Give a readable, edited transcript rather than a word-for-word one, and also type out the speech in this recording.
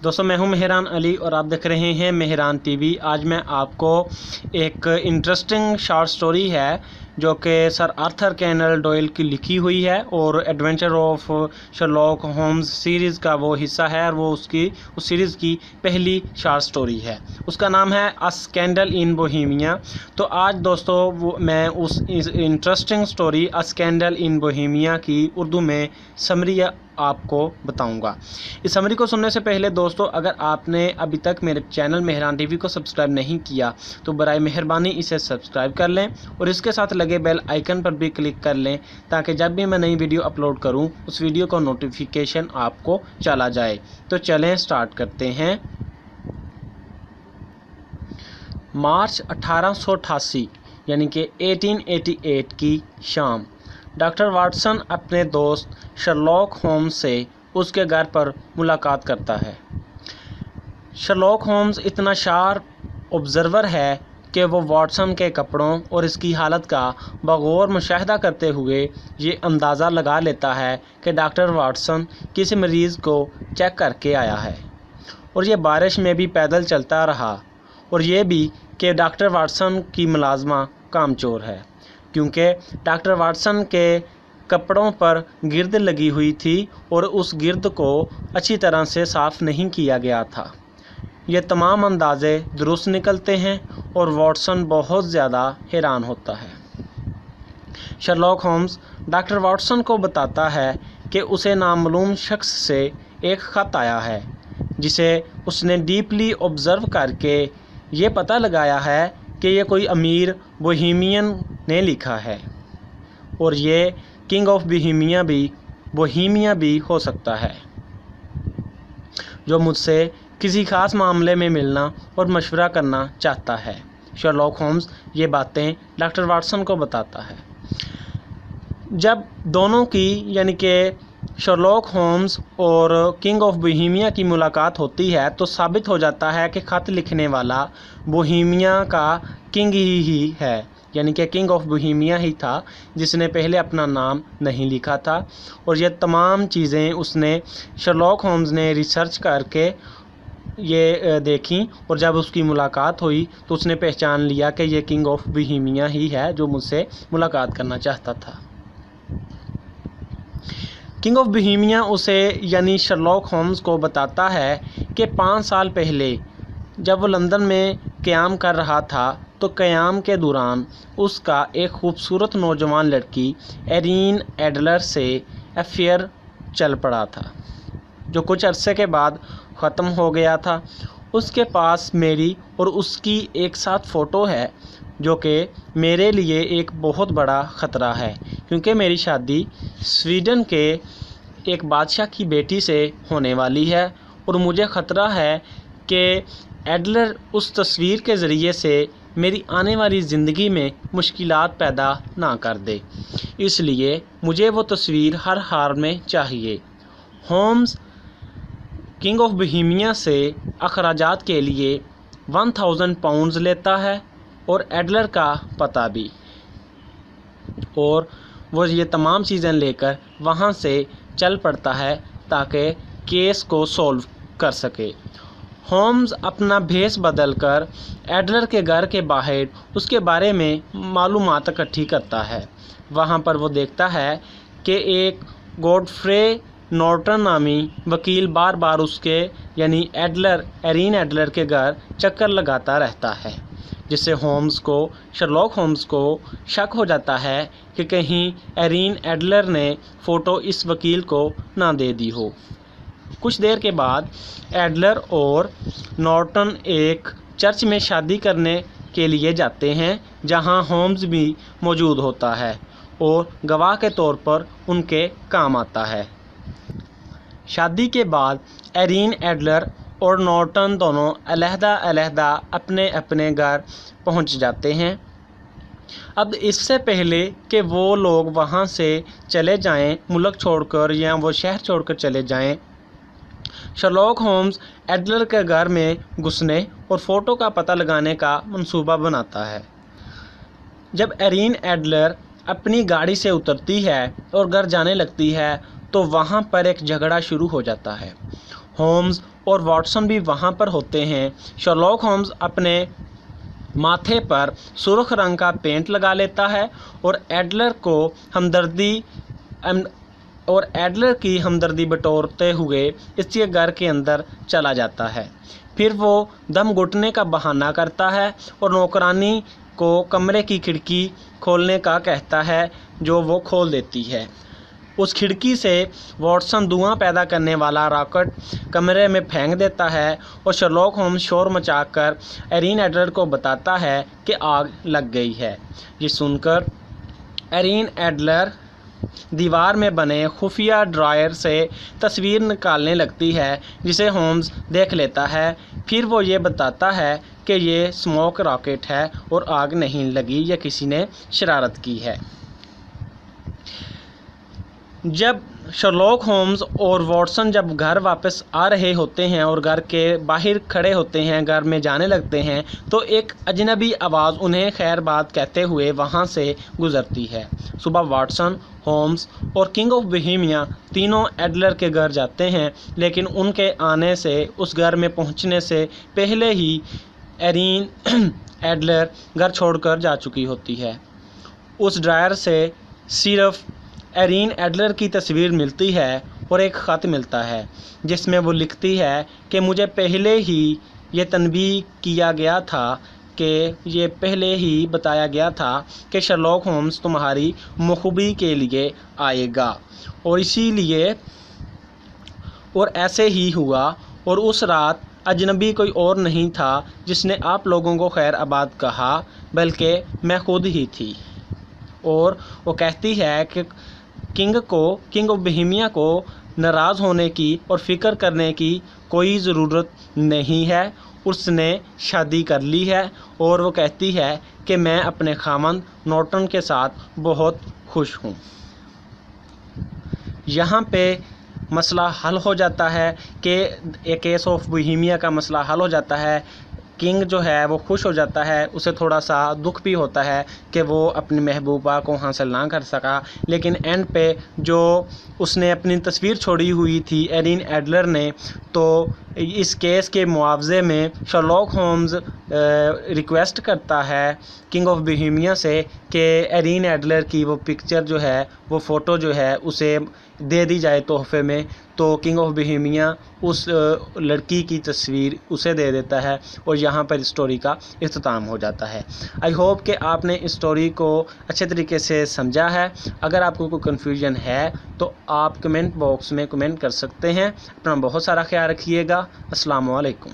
दोस्तों मैं हूं मेहरान अली और आप देख रहे हैं मेहरान टीवी। आज मैं आपको एक इंटरेस्टिंग शॉर्ट स्टोरी है जो कि सर आर्थर कैनन डॉयल की लिखी हुई है और adventure of Sherlock Holmes series का वो हिस्सा है और वो उस सीरीज़ की पहली शॉर्ट स्टोरी है। उसका नाम है अ स्कैंडल इन बोहेमिया। तो आज दोस्तों मैं उस इंटरेस्टिंग स्टोरी अ स्कैंडल इन बोहेमिया की उर्दू में समरी आपको बताऊंगा। इस समरी को सुनने से पहले दोस्तों, अगर आपने अभी तक मेरे चैनल मेहरान टीवी को सब्सक्राइब नहीं किया तो बराए मेहरबानी इसे सब्सक्राइब कर लें और इसके साथ लगे बेल आइकन पर भी क्लिक कर लें ताकि जब भी मैं नई वीडियो अपलोड करूं उस वीडियो का नोटिफिकेशन आपको चला जाए। तो चलें स्टार्ट करते हैं। मार्च 1888 यानी कि 1888 की शाम डॉक्टर वाटसन अपने दोस्त शर्लॉक होम्स से उसके घर पर मुलाकात करता है। शर्लॉक होम्स इतना शार्प ऑब्जर्वर है कि वो वाटसन के कपड़ों और इसकी हालत का बगौर मुशाहिदा करते हुए ये अंदाज़ा लगा लेता है कि डॉक्टर वाटसन किसी मरीज़ को चेक करके आया है। और ये बारिश में भी पैदल चलता रहा और ये भी कि डॉक्टर वाटसन की मुलाजमा कामचोर है क्योंकि डॉक्टर वाटसन के कपड़ों पर गिर्द लगी हुई थी और उस गिर्द को अच्छी तरह से साफ़ नहीं किया गया था। ये तमाम अंदाज़े दुरुस्त निकलते हैं और वाटसन बहुत ज़्यादा हैरान होता है। शर्लॉक होम्स डॉक्टर वाटसन को बताता है कि उसे नामालूम शख्स से एक ख़त आया है जिसे उसने डीपली ऑब्ज़र्व करके ये पता लगाया है कि ये कोई अमीर बोहेमियन ने लिखा है और ये किंग ऑफ बोहेमिया भी हो सकता है जो मुझसे किसी ख़ास मामले में मिलना और मशवरा करना चाहता है। शर्लॉक होम्स ये बातें डॉक्टर वाटसन को बताता है। जब दोनों की यानी कि शर्लॉक होम्स और किंग ऑफ बोहेमिया की मुलाकात होती है तो साबित हो जाता है कि ख़त लिखने वाला बोहेमिया का किंग ही है, यानी कि किंग ऑफ बोहेमिया ही था जिसने पहले अपना नाम नहीं लिखा था। और ये तमाम चीज़ें उसने शर्लॉक होम्स ने रिसर्च करके ये देखी और जब उसकी मुलाकात हुई तो उसने पहचान लिया कि ये किंग ऑफ बोहेमिया ही है जो मुझसे मुलाकात करना चाहता था। किंग ऑफ बोहेमिया उसे यानी शर्लॉक होम्स को बताता है कि 5 साल पहले जब वो लंदन में क़याम कर रहा था तो क़याम के दौरान उसका एक खूबसूरत नौजवान लड़की एरीन एडलर से अफेयर चल पड़ा था जो कुछ अरसे के बाद ख़त्म हो गया था। उसके पास मेरी और उसकी एक साथ फ़ोटो है जो कि मेरे लिए एक बहुत बड़ा ख़तरा है क्योंकि मेरी शादी स्वीडन के एक बादशाह की बेटी से होने वाली है और मुझे ख़तरा है कि एडलर उस तस्वीर के ज़रिए से मेरी आने वाली ज़िंदगी में मुश्किलात पैदा ना कर दे, इसलिए मुझे वो तस्वीर हर हाल में चाहिए। होम्स किंग ऑफ बोहेमिया से अखराजात के लिए 1000 पाउंड्स लेता है और एडलर का पता भी, और वो ये तमाम चीज़ें लेकर वहाँ से चल पड़ता है ताकि केस को सॉल्व कर सके। होम्स अपना भेस बदल कर एडलर के घर के बाहर उसके बारे में मालूमात इकट्ठी करता है। वहाँ पर वो देखता है कि एक गॉडफ्रे नॉर्टन नामी वकील बार बार उसके यानी एरीन एडलर के घर चक्कर लगाता रहता है, जिससे शर्लॉक होम्स को शक हो जाता है कि कहीं एरीन एडलर ने फ़ोटो इस वकील को ना दे दी हो। कुछ देर के बाद एडलर और नॉर्टन एक चर्च में शादी करने के लिए जाते हैं जहां होम्स भी मौजूद होता है और गवाह के तौर पर उनके काम आता है। शादी के बाद एरीन एडलर और नॉर्टन दोनों अलहदा अपने अपने घर पहुंच जाते हैं। अब इससे पहले कि वो लोग वहां से चले जाएं, मुल्क छोड़कर या वो शहर छोड़कर चले जाएं, शर्लॉक होम्स एडलर के घर में घुसने और फ़ोटो का पता लगाने का मंसूबा बनाता है। जब एरीन एडलर अपनी गाड़ी से उतरती है और घर जाने लगती है तो वहाँ पर एक झगड़ा शुरू हो जाता है। होम्स और वाटसन भी वहाँ पर होते हैं। शर्लॉक होम्स अपने माथे पर सुर्ख रंग का पेंट लगा लेता है और एडलर की हमदर्दी बटोरते हुए इसके घर के अंदर चला जाता है। फिर वो दम घुटने का बहाना करता है और नौकरानी को कमरे की खिड़की खोलने का कहता है, जो वो खोल देती है। उस खिड़की से वाटसन धुआं पैदा करने वाला रॉकेट कमरे में फेंक देता है और शर्लॉक होम्स शोर मचाकर एरिन एडलर को बताता है कि आग लग गई है। ये सुनकर एरिन एडलर दीवार में बने खुफिया ड्रायर से तस्वीर निकालने लगती है, जिसे होम्स देख लेता है। फिर वो ये बताता है कि ये स्मोक रॉकेट है और आग नहीं लगी, या किसी ने शरारत की है। जब शर्लॉक होम्स और वाटसन जब घर वापस आ रहे होते हैं और घर के बाहर खड़े होते हैं, घर में जाने लगते हैं, तो एक अजनबी आवाज़ उन्हें खैर बात कहते हुए वहाँ से गुज़रती है। सुबह वाटसन, होम्स और किंग ऑफ बोहेमिया तीनों एडलर के घर जाते हैं, लेकिन उनके आने से, उस घर में पहुँचने से पहले ही एरिन एडलर घर छोड़कर जा चुकी होती है। उस ड्रायर से सिर्फ एरिन एडलर की तस्वीर मिलती है और एक ख़त मिलता है, जिसमें वो लिखती है कि मुझे पहले ही ये तनबीह किया गया था कि शर्लॉक होम्स तुम्हारी मुखबी के लिए आएगा, और ऐसे ही हुआ। और उस रात अजनबी कोई और नहीं था जिसने आप लोगों को खैर आबाद कहा, बल्कि मैं खुद ही थी। और वो कहती है कि किंग ऑफ बोहेमिया को नाराज़ होने की और फ़िक्र करने की कोई ज़रूरत नहीं है, उसने शादी कर ली है। और वो कहती है कि मैं अपने खामंद नॉर्टन के साथ बहुत खुश हूँ। यहाँ पे मसला हल हो जाता है कि ए केस ऑफ बोहेमिया का मसला हल हो जाता है। किंग जो है वो खुश हो जाता है, उसे थोड़ा सा दुख भी होता है कि वो अपनी महबूबा को हासिल ना कर सका, लेकिन एंड पे जो उसने अपनी तस्वीर छोड़ी हुई थी एरिन एडलर ने, तो इस केस के मुआवजे में शर्लॉक होम्स रिक्वेस्ट करता है किंग ऑफ बोहेमिया से कि एरिन एडलर की वो पिक्चर जो है, वो फ़ोटो जो है, उसे दे दी जाए तोहफे में। तो किंग ऑफ बोहेमिया उस लड़की की तस्वीर उसे दे देता है और यहाँ पर स्टोरी का इख्तिताम हो जाता है। आई होप कि आपने इस स्टोरी को अच्छे तरीके से समझा है। अगर आपको कोई कन्फ्यूजन है तो आप कमेंट बॉक्स में कमेंट कर सकते हैं। अपना बहुत सारा ख्याल रखिएगा। अस्सलाम वालेकुम।